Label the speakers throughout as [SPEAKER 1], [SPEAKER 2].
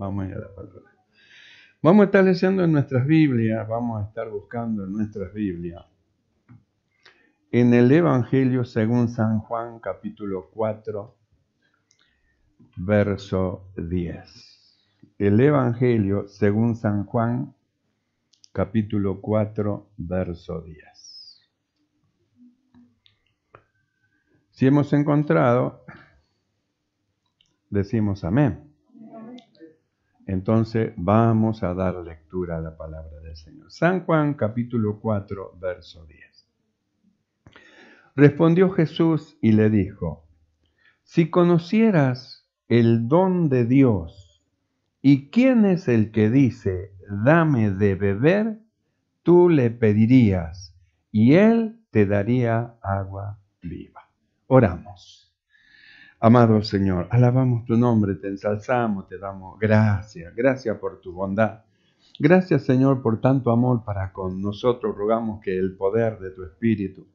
[SPEAKER 1] Vamos a ir a la palabra. Vamos a estar leyendo en nuestras Biblias, vamos a estar buscando en nuestras Biblias. En el Evangelio según San Juan, capítulo 4, verso 10. El Evangelio según San Juan, capítulo 4, verso 10. Si hemos encontrado, decimos amén. Entonces vamos a dar lectura a la palabra del Señor. San Juan capítulo 4, verso 10. Respondió Jesús y le dijo: si conocieras el don de Dios y quién es el que dice, dame de beber, tú le pedirías y él te daría agua viva. Oramos. Amado Señor, alabamos tu nombre, te ensalzamos, te damos gracias. Gracias por tu bondad. Gracias, Señor, por tanto amor para con nosotros. Rogamos que el poder de tu Espíritu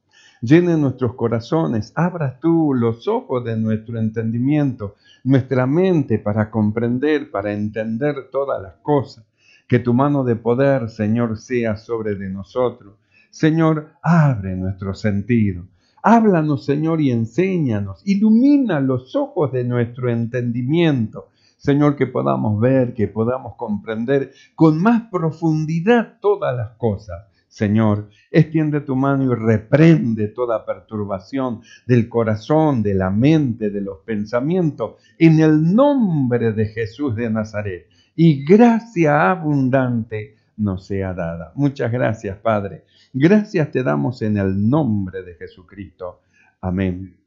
[SPEAKER 1] llene nuestros corazones. Abras tú los ojos de nuestro entendimiento, nuestra mente para comprender, para entender todas las cosas. Que tu mano de poder, Señor, sea sobre de nosotros. Señor, abre nuestro sentido. Háblanos, Señor, y enséñanos. Ilumina los ojos de nuestro entendimiento. Señor, que podamos ver, que podamos comprender con más profundidad todas las cosas. Señor, extiende tu mano y reprende toda perturbación del corazón, de la mente, de los pensamientos, en el nombre de Jesús de Nazaret. Y gracia abundante nos sea dada. Muchas gracias, Padre. Gracias te damos en el nombre de Jesucristo. Amén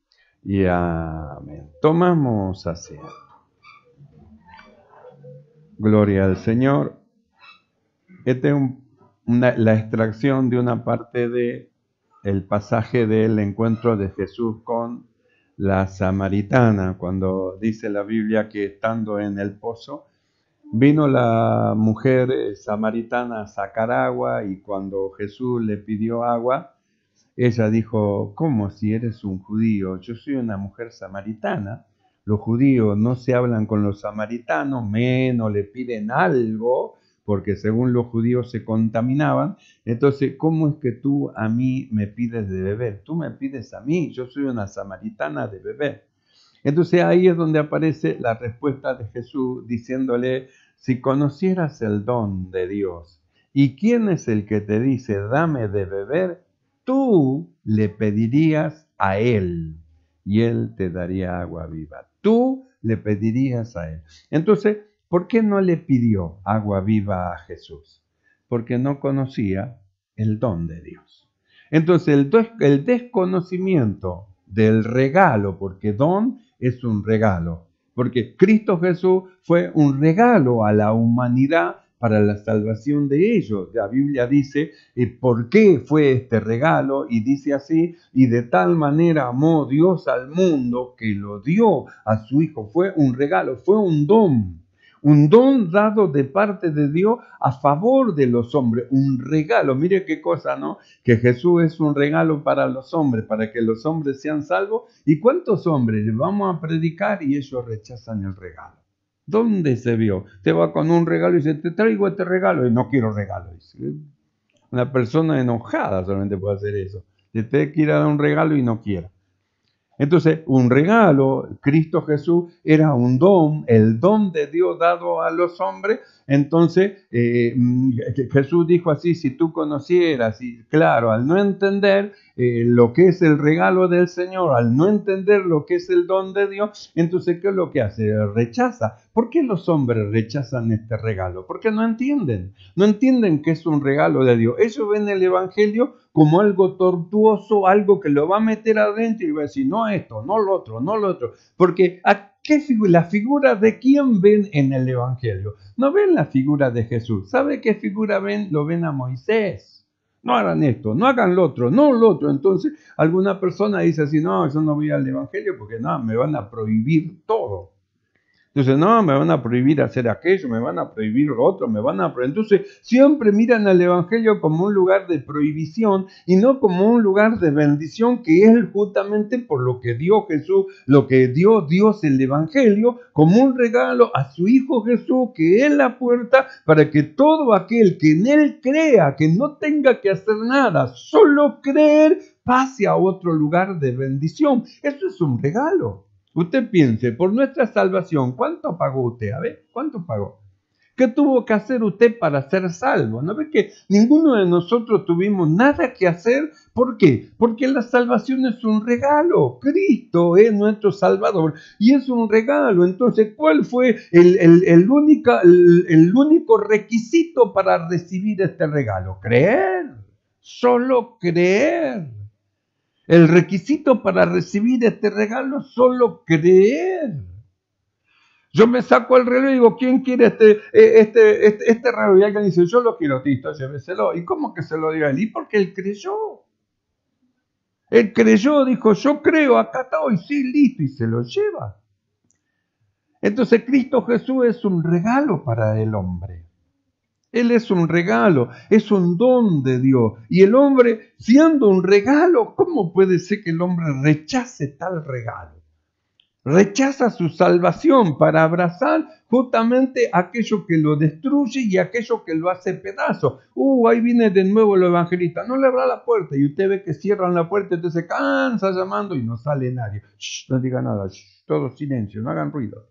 [SPEAKER 1] y amén. Tomamos asiento. Gloria al Señor. Esta es la extracción de una parte de el pasaje del encuentro de Jesús con la samaritana, cuando dice la Biblia que estando en el pozo, vino la mujer samaritana a sacar agua y cuando Jesús le pidió agua, ella dijo, ¿cómo si eres un judío? Yo soy una mujer samaritana. Los judíos no se hablan con los samaritanos, menos le piden algo, porque según los judíos se contaminaban. Entonces, ¿cómo es que tú a mí me pides de beber? Tú me pides a mí, yo soy una samaritana de beber. Entonces ahí es donde aparece la respuesta de Jesús diciéndole, si conocieras el don de Dios, ¿y quién es el que te dice, dame de beber? Tú le pedirías a él y él te daría agua viva. Tú le pedirías a él. Entonces, ¿por qué no le pidió agua viva a Jesús? Porque no conocía el don de Dios. Entonces, el desconocimiento del regalo, porque don es un regalo, porque Cristo Jesús fue un regalo a la humanidad para la salvación de ellos. La Biblia dice por qué fue este regalo y dice así, y de tal manera amó Dios al mundo que lo dio a su Hijo. Fue un regalo, fue un don dado de parte de Dios a favor de los hombres, un regalo. Mire qué cosa, ¿no? Que Jesús es un regalo para los hombres, para que los hombres sean salvos. ¿Y cuántos hombres les vamos a predicar y ellos rechazan el regalo? ¿Dónde se vio? Te va con un regalo y dice, te traigo este regalo y no quiero regalo. Una persona enojada solamente puede hacer eso. Te quiere dar un regalo y no quiere. Entonces, un regalo, Cristo Jesús era un don, el don de Dios dado a los hombres. Entonces, Jesús dijo así, si tú conocieras, y claro, al no entender lo que es el regalo del Señor, al no entender lo que es el don de Dios, entonces, ¿qué es lo que hace? Rechaza. ¿Por qué los hombres rechazan este regalo? Porque no entienden que es un regalo de Dios. Ellos ven el Evangelio como algo tortuoso, algo que lo va a meter adentro y va a decir, no esto, no lo otro, no lo otro. Porque la figura de quién ven en el Evangelio. No ven la figura de Jesús. ¿Sabe qué figura ven? Lo ven a Moisés. No hagan esto, no hagan lo otro, no lo otro. Entonces, alguna persona dice así, no, yo no voy al Evangelio porque no, me van a prohibir todo. Entonces, no, me van a prohibir hacer aquello, me van a prohibir lo otro, me van a prohibir. Entonces, siempre miran al Evangelio como un lugar de prohibición y no como un lugar de bendición, que es justamente por lo que dio Jesús, lo que dio Dios el Evangelio, como un regalo a su Hijo Jesús, que es la puerta para que todo aquel que en Él crea, que no tenga que hacer nada, solo creer, pase a otro lugar de bendición. Eso es un regalo. Usted piense, por nuestra salvación, ¿cuánto pagó usted? A ver, ¿cuánto pagó? ¿Qué tuvo que hacer usted para ser salvo? ¿No ve que ninguno de nosotros tuvimos nada que hacer? ¿Por qué? Porque la salvación es un regalo. Cristo es nuestro Salvador y es un regalo. Entonces, ¿cuál fue el único requisito para recibir este regalo? Creer. Solo creer. El requisito para recibir este regalo es solo creer. Yo me saco el reloj y digo, ¿quién quiere este reloj? Y alguien dice, yo lo quiero, listo, lléveselo. ¿Y cómo que se lo dio a él? Y porque él creyó. Él creyó, dijo, yo creo, acá está hoy, sí, listo, y se lo lleva. Entonces Cristo Jesús es un regalo para el hombre. Él es un regalo, es un don de Dios. Y el hombre, siendo un regalo, ¿cómo puede ser que el hombre rechace tal regalo? Rechaza su salvación para abrazar justamente aquello que lo destruye y aquello que lo hace pedazo. Ahí viene de nuevo el evangelista. No le abra la puerta y usted ve que cierran la puerta, entonces se cansa llamando y no sale nadie. No diga nada, todo silencio, no hagan ruido.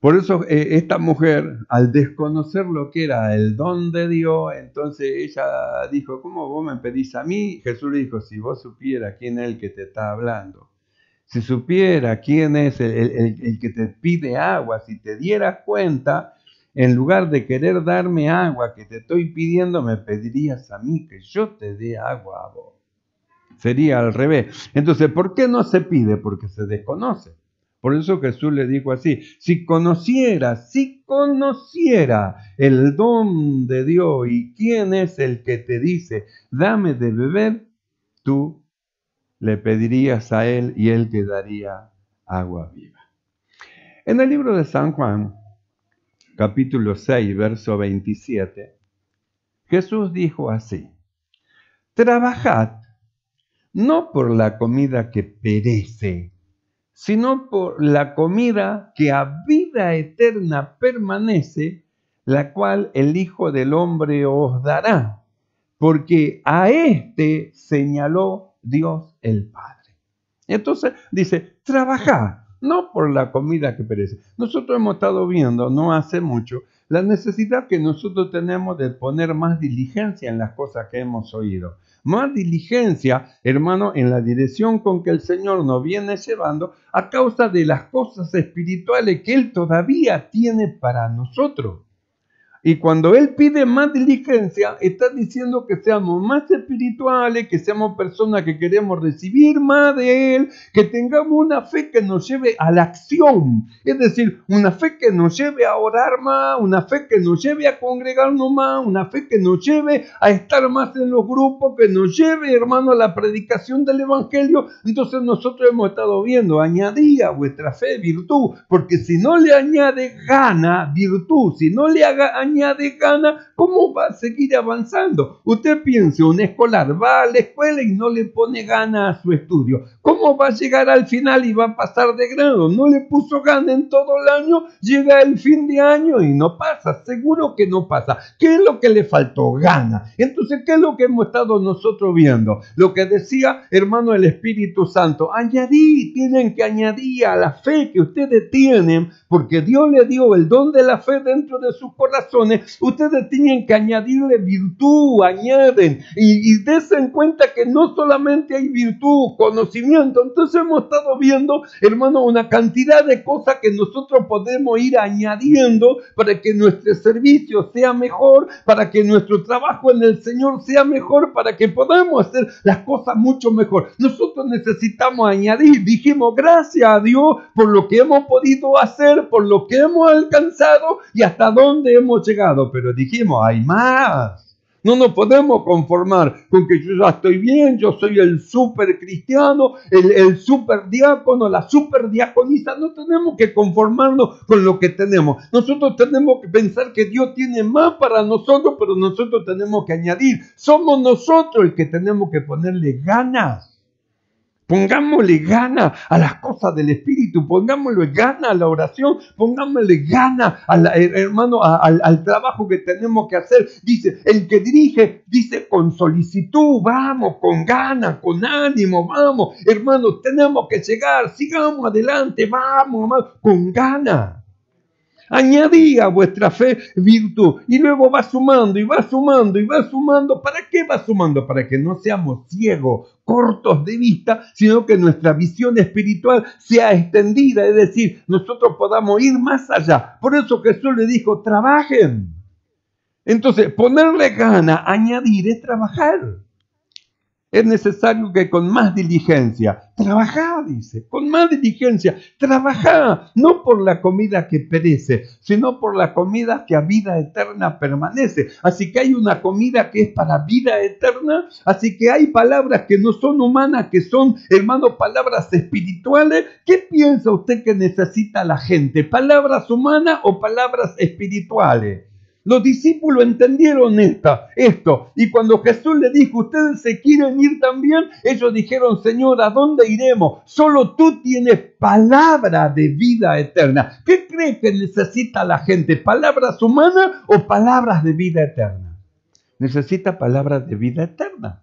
[SPEAKER 1] Por eso esta mujer, al desconocer lo que era el don de Dios, entonces ella dijo, ¿cómo vos me pedís a mí? Jesús le dijo, si vos supieras quién es el que te está hablando, si supiera quién es el que te pide agua, si te dieras cuenta, en lugar de querer darme agua que te estoy pidiendo, me pedirías a mí que yo te dé agua a vos. Sería al revés. Entonces, ¿por qué no se pide? Porque se desconoce. Por eso Jesús le dijo así, si conociera el don de Dios y quién es el que te dice, dame de beber, tú le pedirías a él y él te daría agua viva. En el libro de San Juan, capítulo 6, verso 27, Jesús dijo así, trabajad no por la comida que perece, sino por la comida que a vida eterna permanece, la cual el Hijo del Hombre os dará, porque a éste señaló Dios el Padre. Entonces dice, trabajad, no por la comida que perece. Nosotros hemos estado viendo, no hace mucho, la necesidad que nosotros tenemos de poner más diligencia en las cosas que hemos oído. Más diligencia, hermano, en la dirección con que el Señor nos viene llevando a causa de las cosas espirituales que Él todavía tiene para nosotros. Y cuando Él pide más diligencia, está diciendo que seamos más espirituales, que seamos personas que queremos recibir más de Él, que tengamos una fe que nos lleve a la acción. Es decir, una fe que nos lleve a orar más, una fe que nos lleve a congregarnos más, una fe que nos lleve a estar más en los grupos, que nos lleve, hermano, a la predicación del Evangelio. Entonces nosotros hemos estado viendo, añadí a vuestra fe virtud, porque si no le añade gana, virtud, si no le añade gana, ¿cómo va a seguir avanzando? Usted piense, un escolar va a la escuela y no le pone gana a su estudio. ¿Cómo va a llegar al final y va a pasar de grado? No le puso gana en todo el año, llega el fin de año y no pasa, seguro que no pasa. ¿Qué es lo que le faltó? Gana. Entonces, ¿qué es lo que hemos estado nosotros viendo? Lo que decía, hermano, el Espíritu Santo, tienen que añadir a la fe que ustedes tienen, porque Dios le dio el don de la fe dentro de sus corazones. Ustedes tienen que añadirle virtud, añaden, y dense cuenta que no solamente hay virtud, conocimiento. Entonces hemos estado viendo, hermano, una cantidad de cosas que nosotros podemos ir añadiendo para que nuestro servicio sea mejor, para que nuestro trabajo en el Señor sea mejor, para que podamos hacer las cosas mucho mejor. Nosotros necesitamos añadir. Dijimos gracias a Dios por lo que hemos podido hacer, por lo que hemos alcanzado y hasta dónde hemos llegado, pero dijimos, hay más. No nos podemos conformar con que yo ya estoy bien, yo soy el super cristiano, el super diácono, la super diaconisa. No tenemos que conformarnos con lo que tenemos. Nosotros tenemos que pensar que Dios tiene más para nosotros, pero nosotros tenemos que añadir. Somos nosotros el que tenemos que ponerle ganas. Pongámosle gana a las cosas del Espíritu, pongámosle gana a la oración, pongámosle gana al trabajo que tenemos que hacer. Dice, el que dirige, dice con solicitud, vamos, con gana, con ánimo, vamos, hermanos, tenemos que llegar, sigamos adelante, vamos, con gana. Añadí a vuestra fe virtud y luego va sumando y va sumando y va sumando. ¿Para qué va sumando? Para que no seamos ciegos, cortos de vista, sino que nuestra visión espiritual sea extendida, es decir, nosotros podamos ir más allá. Por eso Jesús le dijo, trabajen. Entonces, ponerle gana, añadir, es trabajar. Es necesario que con más diligencia, trabajá, dice, con más diligencia, trabajá, no por la comida que perece, sino por la comida que a vida eterna permanece. Así que hay una comida que es para vida eterna, así que hay palabras que no son humanas, que son, hermano, palabras espirituales. ¿Qué piensa usted que necesita la gente? ¿Palabras humanas o palabras espirituales? Los discípulos entendieron esto, y cuando Jesús le dijo, ¿ustedes se quieren ir también? Ellos dijeron, Señor, ¿a dónde iremos? Solo tú tienes palabra de vida eterna. ¿Qué cree que necesita la gente? ¿Palabras humanas o palabras de vida eterna? Necesita palabras de vida eterna.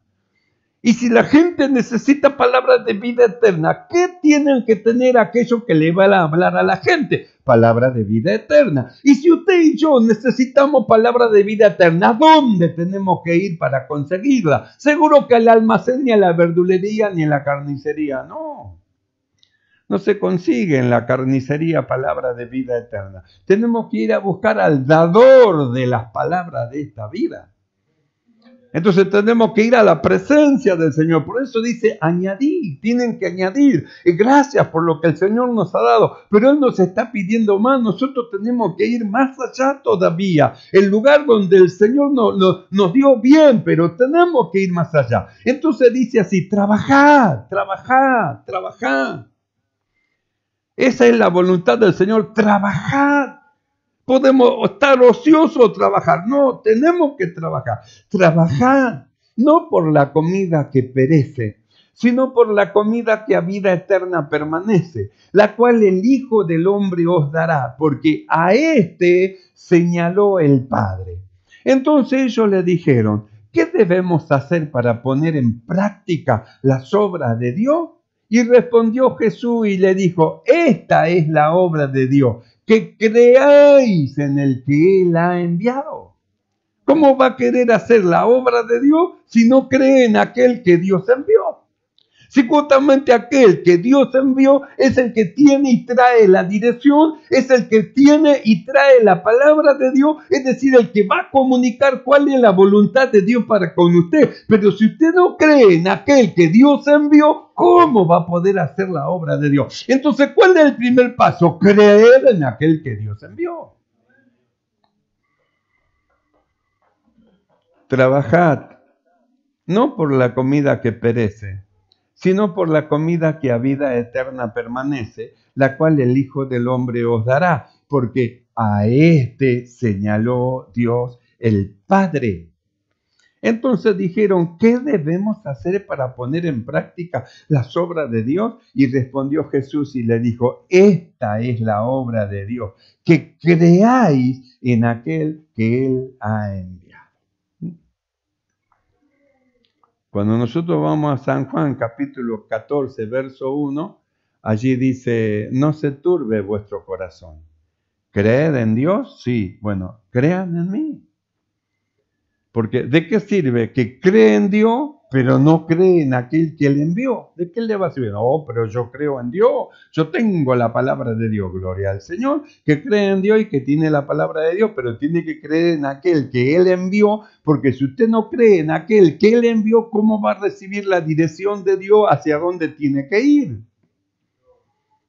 [SPEAKER 1] Y si la gente necesita palabras de vida eterna, ¿qué tienen que tener aquello que le van a hablar a la gente? Palabras de vida eterna. Y si usted y yo necesitamos palabras de vida eterna, ¿a dónde tenemos que ir para conseguirla? Seguro que al almacén, ni a la verdulería, ni a la carnicería. No se consigue en la carnicería palabras de vida eterna. Tenemos que ir a buscar al dador de las palabras de esta vida. Entonces tenemos que ir a la presencia del Señor. Por eso dice, añadir, tienen que añadir. Y gracias por lo que el Señor nos ha dado. Pero Él nos está pidiendo más. Nosotros tenemos que ir más allá todavía. El lugar donde el Señor nos dio bien, pero tenemos que ir más allá. Entonces dice así, trabajad, trabajad, trabajad. Esa es la voluntad del Señor, trabajad. Podemos estar ociosos o trabajar. No, tenemos que trabajar. Trabajar no por la comida que perece, sino por la comida que a vida eterna permanece, la cual el Hijo del Hombre os dará, porque a éste señaló el Padre. Entonces ellos le dijeron, ¿qué debemos hacer para poner en práctica las obras de Dios? Y respondió Jesús y le dijo, esta es la obra de Dios, que creáis en el que Él ha enviado. ¿Cómo va a querer hacer la obra de Dios si no cree en aquel que Dios envió? Si justamente aquel que Dios envió es el que tiene y trae la dirección, es el que tiene y trae la palabra de Dios, es decir, el que va a comunicar cuál es la voluntad de Dios para con usted. Pero si usted no cree en aquel que Dios envió, ¿cómo va a poder hacer la obra de Dios? Entonces, ¿cuál es el primer paso? Creer en aquel que Dios envió. Trabajad, no por la comida que perece, sino por la comida que a vida eterna permanece, la cual el Hijo del Hombre os dará, porque a éste señaló Dios el Padre. Entonces dijeron, ¿qué debemos hacer para poner en práctica las obras de Dios? Y respondió Jesús y le dijo, esta es la obra de Dios, que creáis en aquel que Él ha enviado. Cuando nosotros vamos a San Juan, capítulo 14, verso 1, allí dice, no se turbe vuestro corazón. ¿Creed en Dios? Sí. Bueno, crean en mí. Porque ¿de qué sirve que cree en Dios, pero no cree en aquel que Él envió? ¿De qué le va a servir? No, pero yo creo en Dios, yo tengo la palabra de Dios, gloria al Señor, que cree en Dios y que tiene la palabra de Dios, pero tiene que creer en aquel que Él envió, porque si usted no cree en aquel que Él envió, ¿cómo va a recibir la dirección de Dios hacia dónde tiene que ir?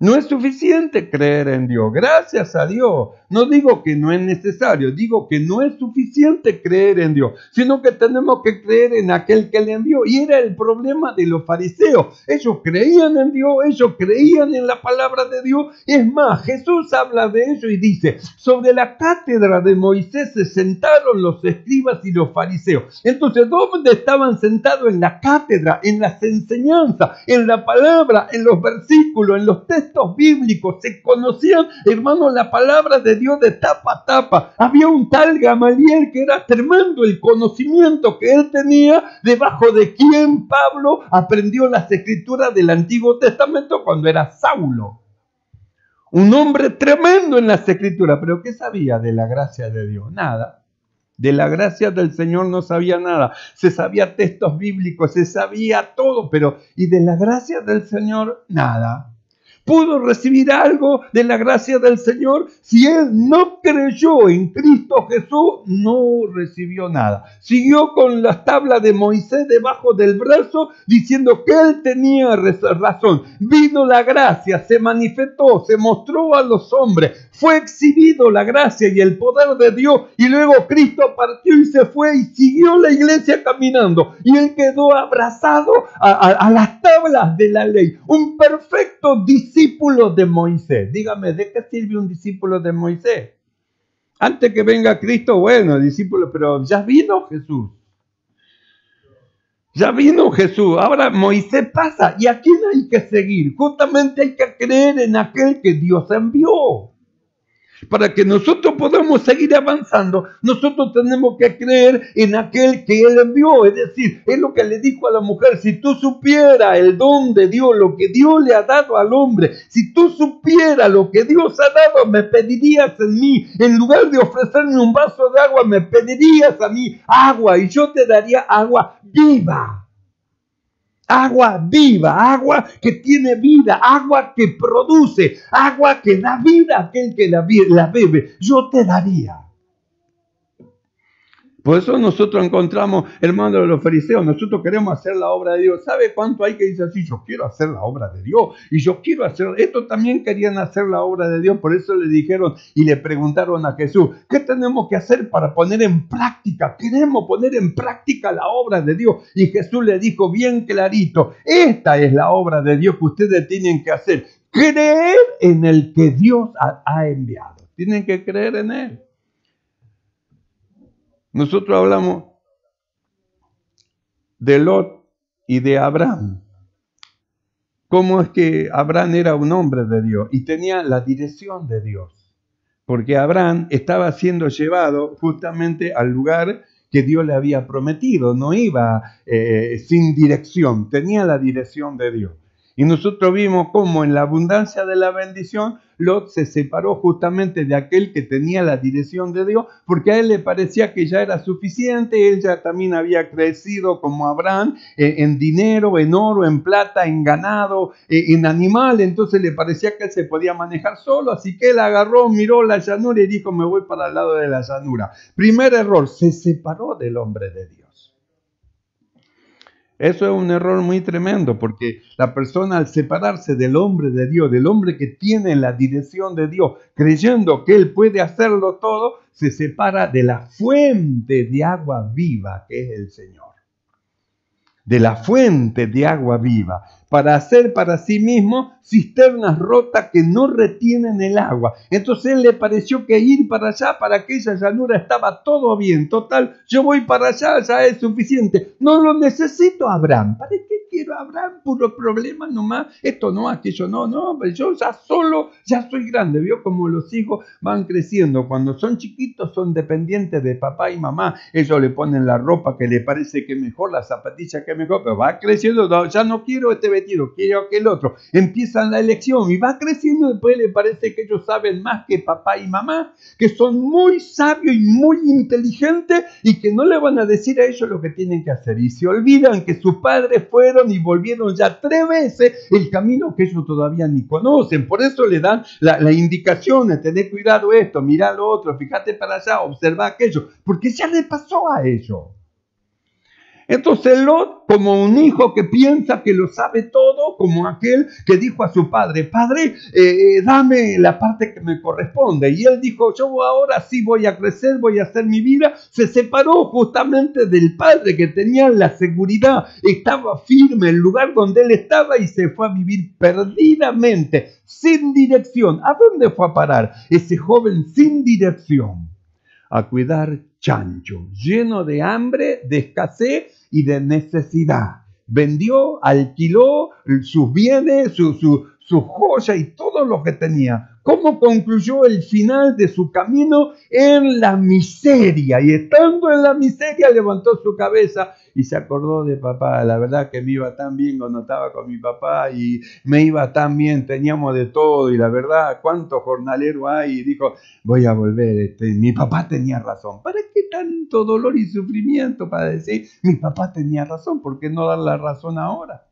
[SPEAKER 1] No es suficiente creer en Dios, gracias a Dios. No digo que no es necesario, digo que no es suficiente creer en Dios, sino que tenemos que creer en aquel que le envió. Y era el problema de los fariseos. Ellos creían en Dios, ellos creían en la palabra de Dios. Es más, Jesús habla de ello y dice, sobre la cátedra de Moisés se sentaron los escribas y los fariseos. Entonces, ¿dónde estaban sentados? En la cátedra, en las enseñanzas, en la palabra, en los versículos, en los textos bíblicos. Se conocían, hermanos, la palabra de Dios de tapa a tapa. Había un tal Gamaliel que era tremendo el conocimiento que él tenía, debajo de quien Pablo aprendió las escrituras del Antiguo Testamento cuando era Saulo. Un hombre tremendo en las escrituras, pero ¿qué sabía de la gracia de Dios? Nada. De la gracia del Señor no sabía nada. Se sabía textos bíblicos, se sabía todo, pero ¿y de la gracia del Señor? Nada. ¿Pudo recibir algo de la gracia del Señor? Si él no creyó en Cristo Jesús, no recibió nada. Siguió con las tablas de Moisés debajo del brazo, diciendo que él tenía razón. Vino la gracia, se manifestó, se mostró a los hombres, fue exhibido la gracia y el poder de Dios, y luego Cristo partió y se fue y siguió la iglesia caminando, y él quedó abrazado a las tablas de la ley, un perfecto discípulo de Moisés. Dígame, ¿de qué sirve un discípulo de Moisés? Antes que venga Cristo, bueno, discípulo, pero ya vino Jesús. Ya vino Jesús. Ahora Moisés pasa. ¿Y a quién hay que seguir? Justamente hay que creer en aquel que Dios envió. Para que nosotros podamos seguir avanzando, nosotros tenemos que creer en aquel que Él envió. Es decir, es lo que le dijo a la mujer: si tú supieras el don de Dios, lo que Dios le ha dado al hombre, si tú supieras lo que Dios ha dado, me pedirías en mí, en lugar de ofrecerme un vaso de agua, me pedirías a mí agua, y yo te daría agua viva. Agua viva, agua que tiene vida, agua que produce, agua que da vida a aquel que la bebe. Yo te daría. Por eso nosotros encontramos, hermanos de los fariseos, nosotros queremos hacer la obra de Dios. ¿Sabe cuánto hay que dice así? Yo quiero hacer la obra de Dios y yo quiero hacer. Estos también querían hacer la obra de Dios, por eso le dijeron y le preguntaron a Jesús: ¿qué tenemos que hacer para poner en práctica? Queremos poner en práctica la obra de Dios. Y Jesús le dijo bien clarito: esta es la obra de Dios que ustedes tienen que hacer. Creer en el que Dios ha enviado. Tienen que creer en Él. Nosotros hablamos de Lot y de Abraham. ¿Cómo es que Abraham era un hombre de Dios y tenía la dirección de Dios? Porque Abraham estaba siendo llevado justamente al lugar que Dios le había prometido. No iba sin dirección, tenía la dirección de Dios. Y nosotros vimos cómo en la abundancia de la bendición, Lot se separó justamente de aquel que tenía la dirección de Dios, porque a él le parecía que ya era suficiente. Él ya también había crecido como Abraham en dinero, en oro, en plata, en ganado, en animal. Entonces le parecía que él se podía manejar solo, así que él agarró, miró la llanura y dijo: me voy para el lado de la llanura. Primer error, se separó del hombre de Dios. Eso es un error muy tremendo, porque la persona, al separarse del hombre de Dios, del hombre que tiene la dirección de Dios, creyendo que él puede hacerlo todo, se separa de la fuente de agua viva que es el Señor. De la fuente de agua viva, para hacer para sí mismo cisternas rotas que no retienen el agua. Entonces él le pareció que ir para allá, para aquella llanura, estaba todo bien. Total, yo voy para allá, ya es suficiente. No lo necesito a Abraham. ¿Para qué quiero a Abraham? Puro problema nomás. Esto no, aquello no, yo ya solo, ya soy grande. ¿Vio cómo los hijos van creciendo? Cuando son chiquitos son dependientes de papá y mamá. Ellos le ponen la ropa que le parece que es mejor, la zapatilla que es mejor, pero va creciendo, no, ya no quiero este vestido, quiero aquel otro. Empiezan la elección y va creciendo, y después le parece que ellos saben más que papá y mamá, que son muy sabios y muy inteligentes y que no le van a decir a ellos lo que tienen que hacer. Y se olvidan que sus padres fueron y volvieron ya 3 veces el camino que ellos todavía ni conocen. Por eso le dan la indicación de tener cuidado esto, mirá lo otro, fíjate para allá, observa aquello, porque ya le pasó a ellos. Entonces Lot, como un hijo que piensa que lo sabe todo, como aquel que dijo a su padre, padre, dame la parte que me corresponde. Y él dijo, yo ahora sí voy a crecer, voy a hacer mi vida. Se separó justamente del padre que tenía la seguridad, estaba firme en el lugar donde él estaba y se fue a vivir perdidamente, sin dirección. ¿A dónde fue a parar ese joven sin dirección? A cuidar chancho, lleno de hambre, de escasez y de necesidad. Vendió, alquiló sus bienes, sus joyas y todo lo que tenía. ¿Cómo concluyó el final de su camino? En la miseria. Y estando en la miseria levantó su cabeza y se acordó de papá. La verdad que me iba tan bien cuando estaba con mi papá y me iba tan bien, teníamos de todo. Y la verdad, ¿cuántos jornaleros hay? Y dijo, voy a volver. Mi papá tenía razón. ¿Para qué tanto dolor y sufrimiento para decir, mi papá tenía razón? ¿Por qué no dar la razón ahora?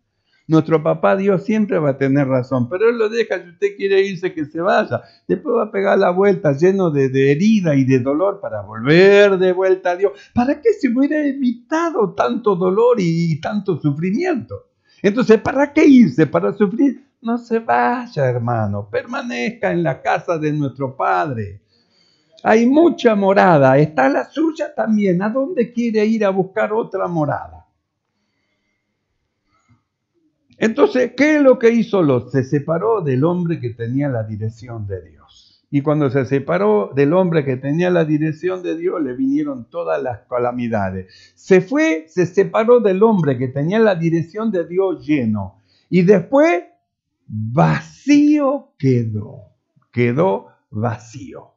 [SPEAKER 1] Nuestro papá Dios siempre va a tener razón, pero Él lo deja, si usted quiere irse, que se vaya. Después va a pegar la vuelta lleno de herida y de dolor para volver de vuelta a Dios. ¿Para qué se hubiera evitado tanto dolor y tanto sufrimiento? Entonces, ¿para qué irse? ¿Para sufrir? No se vaya, hermano. Permanezca en la casa de nuestro Padre. Hay mucha morada. Está la suya también. ¿A dónde quiere ir a buscar otra morada? Entonces, ¿qué es lo que hizo Lot? Se separó del hombre que tenía la dirección de Dios. Y cuando se separó del hombre que tenía la dirección de Dios, le vinieron todas las calamidades. Se fue, se separó del hombre que tenía la dirección de Dios lleno. Y después, vacío quedó. Quedó vacío.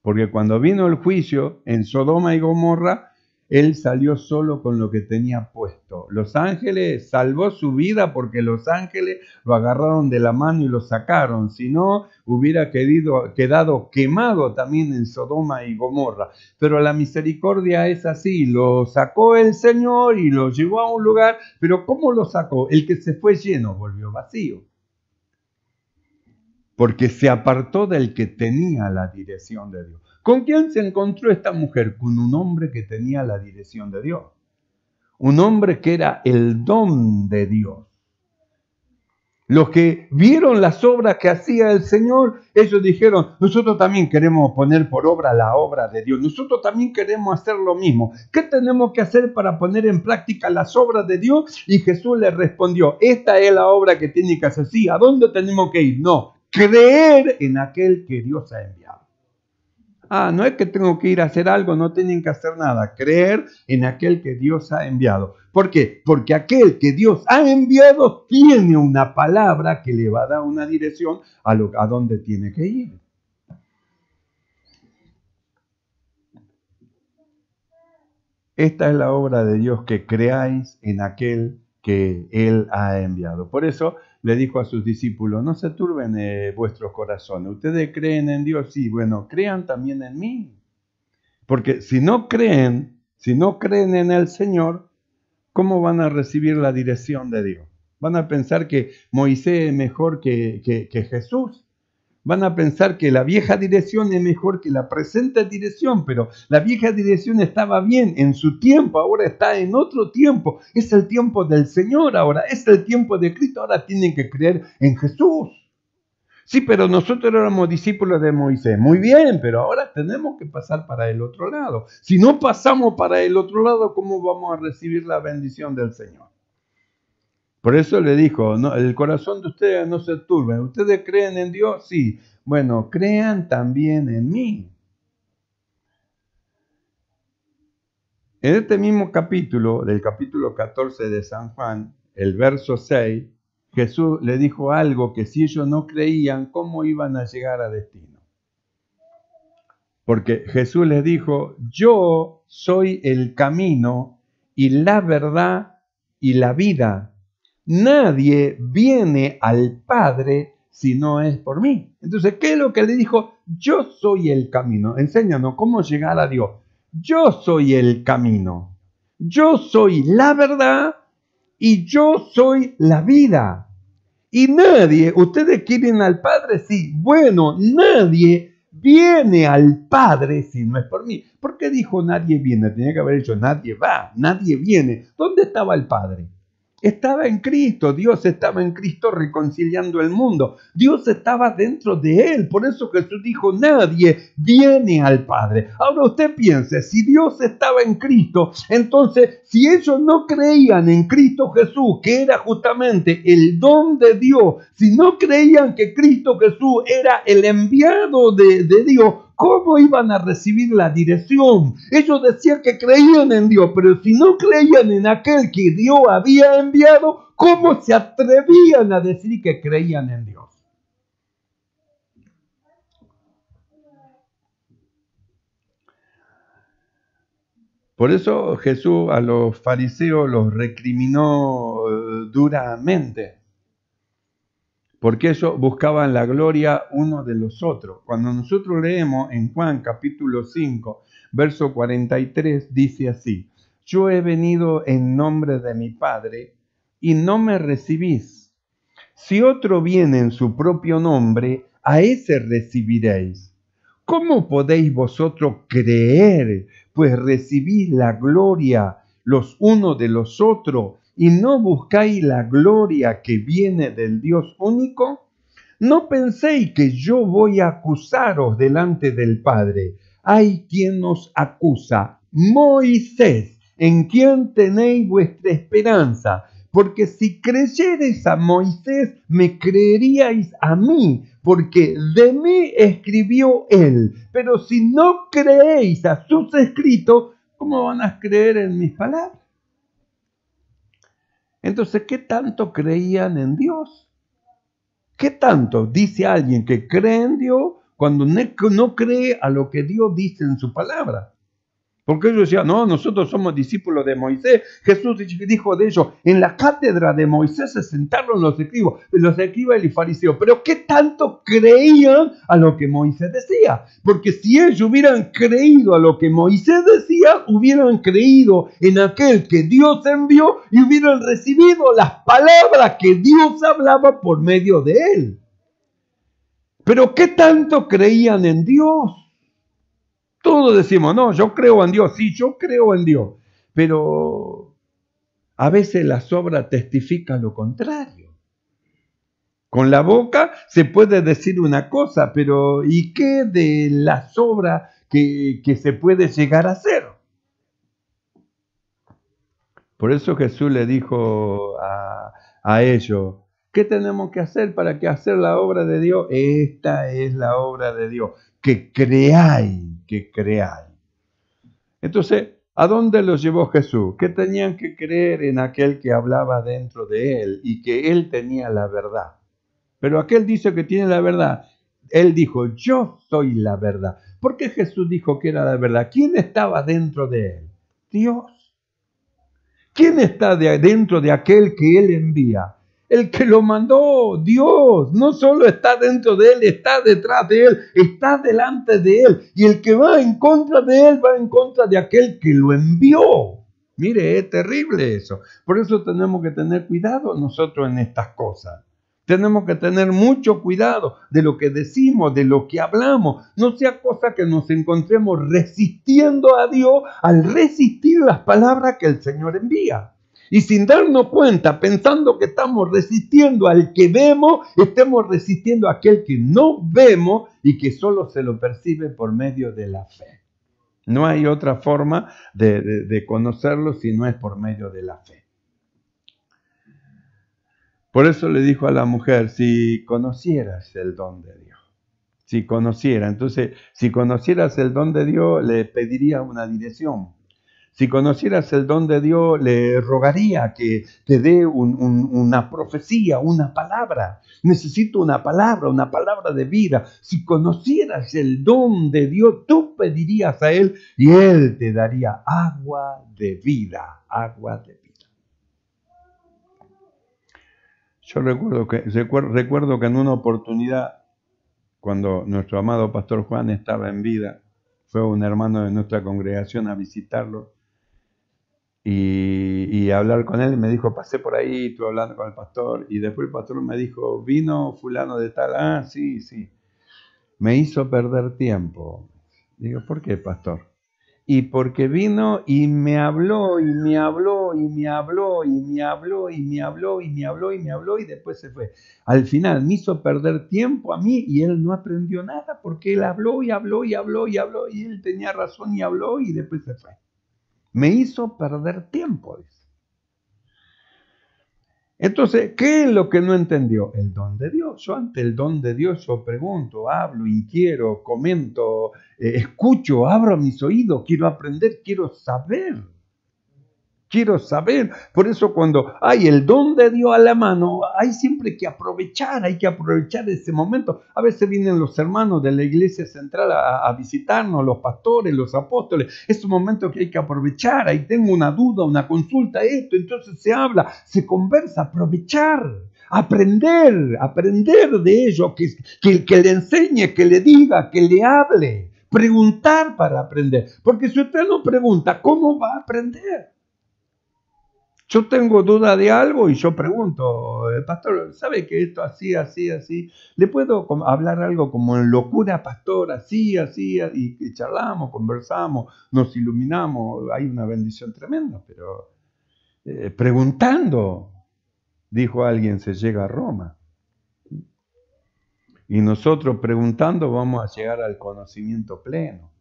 [SPEAKER 1] Porque cuando vino el juicio en Sodoma y Gomorra, él salió solo con lo que tenía puesto. Los ángeles salvó su vida porque los ángeles lo agarraron de la mano y lo sacaron. Si no, hubiera quedado quemado también en Sodoma y Gomorra. Pero la misericordia es así. Lo sacó el Señor y lo llevó a un lugar. Pero ¿cómo lo sacó? El que se fue lleno volvió vacío. Porque se apartó del que tenía la dirección de Dios. ¿Con quién se encontró esta mujer? Con un hombre que tenía la dirección de Dios. Un hombre que era el don de Dios. Los que vieron las obras que hacía el Señor, ellos dijeron, nosotros también queremos poner por obra la obra de Dios. Nosotros también queremos hacer lo mismo. ¿Qué tenemos que hacer para poner en práctica las obras de Dios? Y Jesús les respondió, esta es la obra que tiene que hacer. Sí, ¿a dónde tenemos que ir? No, creer en aquel que Dios ha enviado. No es que tengo que ir a hacer algo, no tienen que hacer nada. Creer en aquel que Dios ha enviado. ¿Por qué? Porque aquel que Dios ha enviado tiene una palabra que le va a dar una dirección a dónde tiene que ir. Esta es la obra de Dios, que creáis en aquel que Él ha enviado. Por eso le dijo a sus discípulos, no se turben vuestros corazones. Ustedes creen en Dios, sí, bueno, crean también en mí. Porque si no creen en el Señor, ¿cómo van a recibir la dirección de Dios? Van a pensar que Moisés es mejor que Jesús. Van a pensar que la vieja dirección es mejor que la presente dirección, pero la vieja dirección estaba bien en su tiempo, ahora está en otro tiempo. Es el tiempo del Señor ahora, es el tiempo de Cristo, ahora tienen que creer en Jesús. Sí, pero nosotros éramos discípulos de Moisés. Muy bien, pero ahora tenemos que pasar para el otro lado. Si no pasamos para el otro lado, ¿cómo vamos a recibir la bendición del Señor? Por eso le dijo, no, el corazón de ustedes no se turbe. ¿Ustedes creen en Dios? Sí. Bueno, crean también en mí. En este mismo capítulo, del capítulo 14 de San Juan, el verso 6, Jesús le dijo algo que si ellos no creían, ¿cómo iban a llegar a destino? Porque Jesús les dijo, yo soy el camino y la verdad y la vida. Nadie viene al Padre si no es por mí. Entonces, ¿qué es lo que le dijo? Yo soy el camino. Enséñanos cómo llegar a Dios. Yo soy el camino. Yo soy la verdad y yo soy la vida. Y nadie, ¿ustedes quieren al Padre? Sí. Bueno, nadie viene al Padre si no es por mí. ¿Por qué dijo nadie viene? Tenía que haber dicho nadie va, nadie viene. ¿Dónde estaba el Padre? Estaba en Cristo, Dios estaba en Cristo reconciliando el mundo. Dios estaba dentro de él, por eso Jesús dijo, nadie viene al Padre. Ahora usted piense, si Dios estaba en Cristo, entonces si ellos no creían en Cristo Jesús, que era justamente el don de Dios, si no creían que Cristo Jesús era el enviado de Dios, ¿cómo iban a recibir la dirección? Ellos decían que creían en Dios, pero si no creían en aquel que Dios había enviado, ¿cómo se atrevían a decir que creían en Dios? Por eso Jesús a los fariseos los recriminó duramente, porque ellos buscaban la gloria uno de los otros. Cuando nosotros leemos en Juan capítulo 5, verso 43, dice así, yo he venido en nombre de mi Padre y no me recibís. Si otro viene en su propio nombre, a ese recibiréis. ¿Cómo podéis vosotros creer, pues recibís la gloria los unos de los otros y no buscáis la gloria que viene del Dios único? No penséis que yo voy a acusaros delante del Padre. Hay quien nos acusa, Moisés, en quien tenéis vuestra esperanza. Porque si creyereis a Moisés, me creeríais a mí, porque de mí escribió él. Pero si no creéis a sus escritos, ¿cómo van a creer en mis palabras? Entonces, ¿qué tanto creían en Dios? ¿Qué tanto dice alguien que cree en Dios cuando no cree a lo que Dios dice en su palabra? Porque ellos decían, no, nosotros somos discípulos de Moisés. Jesús dijo de ellos, en la cátedra de Moisés se sentaron los escribas y fariseos. Pero ¿qué tanto creían a lo que Moisés decía? Porque si ellos hubieran creído a lo que Moisés decía, hubieran creído en aquel que Dios envió y hubieran recibido las palabras que Dios hablaba por medio de él. Pero ¿qué tanto creían en Dios? Todos decimos, no, yo creo en Dios, sí, yo creo en Dios, pero a veces las obras testifican lo contrario. Con la boca se puede decir una cosa, pero ¿y qué de las obras que se puede llegar a hacer? Por eso Jesús le dijo a ellos, ¿qué tenemos que hacer para que hacer la obra de Dios? Esta es la obra de Dios, que creáis. Entonces, ¿a dónde los llevó Jesús? Que tenían que creer en aquel que hablaba dentro de él y que él tenía la verdad. Pero aquel dice que tiene la verdad. Él dijo, yo soy la verdad. ¿Por qué Jesús dijo que era la verdad? ¿Quién estaba dentro de él? Dios. ¿Quién está dentro de aquel que él envía? El que lo mandó, Dios, no solo está dentro de él, está detrás de él, está delante de él. Y el que va en contra de él, va en contra de aquel que lo envió. Mire, es terrible eso. Por eso tenemos que tener cuidado nosotros en estas cosas. Tenemos que tener mucho cuidado de lo que decimos, de lo que hablamos. No sea cosa que nos encontremos resistiendo a Dios al resistir las palabras que el Señor envía. Y sin darnos cuenta, pensando que estamos resistiendo al que vemos, estemos resistiendo a aquel que no vemos y que solo se lo percibe por medio de la fe. No hay otra forma de conocerlo si no es por medio de la fe. Por eso le dijo a la mujer, si conocieras el don de Dios, si conocieras el don de Dios, le pediría una dirección. Si conocieras el don de Dios, le rogaría que te dé una profecía, una palabra. Necesito una palabra de vida. Si conocieras el don de Dios, tú pedirías a Él y Él te daría agua de vida, agua de vida. Yo recuerdo que en una oportunidad, cuando nuestro amado pastor Juan estaba en vida, fue un hermano de nuestra congregación a visitarlo y hablar con él. Me dijo, pasé por ahí, estuve hablando con el pastor, y después el pastor me dijo, vino fulano de tal, sí. me hizo perder tiempo. Digo, ¿por qué, pastor? Y porque vino y me habló, y me habló, y me habló, y me habló, y me habló, y me habló, y me habló, y después se fue. Al final me hizo perder tiempo a mí y él no aprendió nada porque él habló y habló y habló y habló y él tenía razón y habló y después se fue. Me hizo perder tiempo, dice. Entonces, ¿qué es lo que no entendió? El don de Dios. Yo ante el don de Dios yo pregunto, hablo, inquiero, comento, escucho, abro mis oídos, quiero aprender, quiero saber. Quiero saber. Por eso cuando hay el don de Dios a la mano, hay siempre que aprovechar, hay que aprovechar ese momento. A veces vienen los hermanos de la iglesia central a visitarnos, los pastores, los apóstoles. Es un momento que hay que aprovechar. Ahí tengo una duda, una consulta, esto. Entonces se habla, se conversa, aprovechar. Aprender de ellos, que le enseñe, que le diga, que le hable. Preguntar para aprender. Porque si usted no pregunta, ¿cómo va a aprender? Yo tengo duda de algo y yo pregunto, pastor, ¿sabe que esto así, así, así? ¿Le puedo hablar algo como en locura, pastor? Así, así, y charlamos, conversamos, nos iluminamos, hay una bendición tremenda, pero preguntando, dijo alguien, se llega a Roma. Y nosotros preguntando vamos a llegar al conocimiento pleno.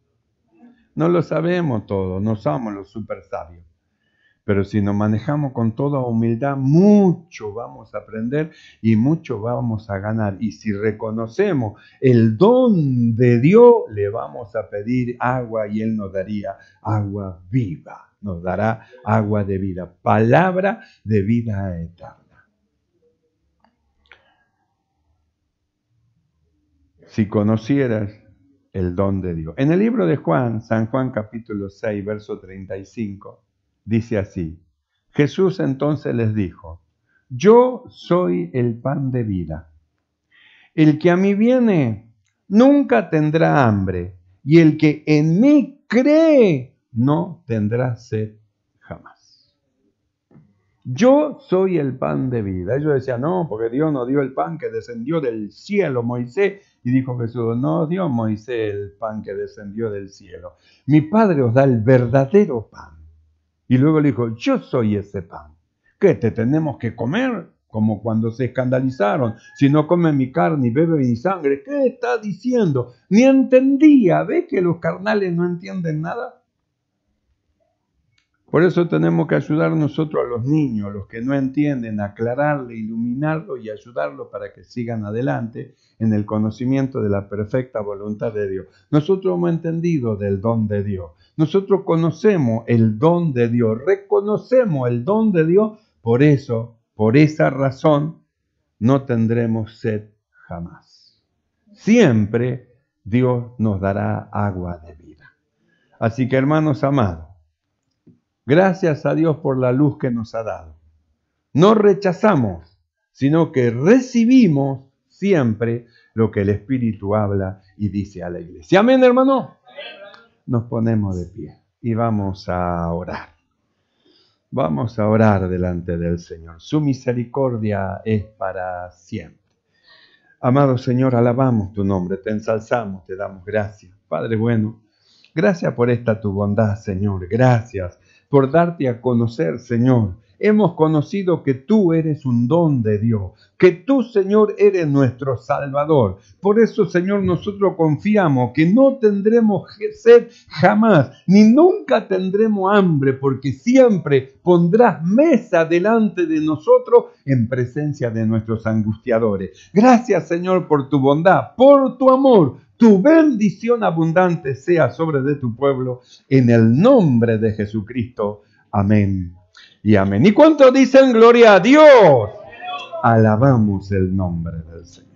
[SPEAKER 1] No lo sabemos todo, no somos los super sabios. Pero si nos manejamos con toda humildad, mucho vamos a aprender y mucho vamos a ganar. Y si reconocemos el don de Dios, le vamos a pedir agua y Él nos daría agua viva. Nos dará agua de vida, palabra de vida eterna. Si conocieras el don de Dios. En el libro de Juan, San Juan capítulo 6, verso 35, dice así, Jesús entonces les dijo, yo soy el pan de vida. El que a mí viene nunca tendrá hambre, y el que en mí cree no tendrá sed jamás. Yo soy el pan de vida. Ellos decían, no, porque Dios nos dio el pan que descendió del cielo, Moisés. Y dijo Jesús, no dio Moisés el pan que descendió del cielo. Mi Padre os da el verdadero pan. Y luego le dijo, yo soy ese pan. ¿Qué te tenemos que comer? Como cuando se escandalizaron. Si no come mi carne y bebe mi sangre, ¿qué está diciendo? Ni entendía. ¿Ve que los carnales no entienden nada? Por eso tenemos que ayudar nosotros a los niños, los que no entienden, aclararle, iluminarlo y ayudarlo para que sigan adelante en el conocimiento de la perfecta voluntad de Dios. Nosotros hemos entendido del don de Dios. Nosotros conocemos el don de Dios, reconocemos el don de Dios, por eso, por esa razón, no tendremos sed jamás. Siempre Dios nos dará agua de vida. Así que, hermanos amados, gracias a Dios por la luz que nos ha dado. No rechazamos, sino que recibimos siempre lo que el Espíritu habla y dice a la iglesia. Amén, hermano. Nos ponemos de pie y vamos a orar. Vamos a orar delante del Señor. Su misericordia es para siempre. Amado Señor, alabamos tu nombre, te ensalzamos, te damos gracias. Padre bueno, gracias por esta tu bondad, Señor. Gracias por darte a conocer, Señor. Hemos conocido que tú eres un don de Dios, que tú, Señor, eres nuestro Salvador. Por eso, Señor, nosotros confiamos que no tendremos sed jamás, ni nunca tendremos hambre, porque siempre pondrás mesa delante de nosotros en presencia de nuestros angustiadores. Gracias, Señor, por tu bondad, por tu amor. Tu bendición abundante sea sobre de tu pueblo, en el nombre de Jesucristo. Amén y amén. ¿Y cuántos dicen gloria a Dios? Alabamos el nombre del Señor.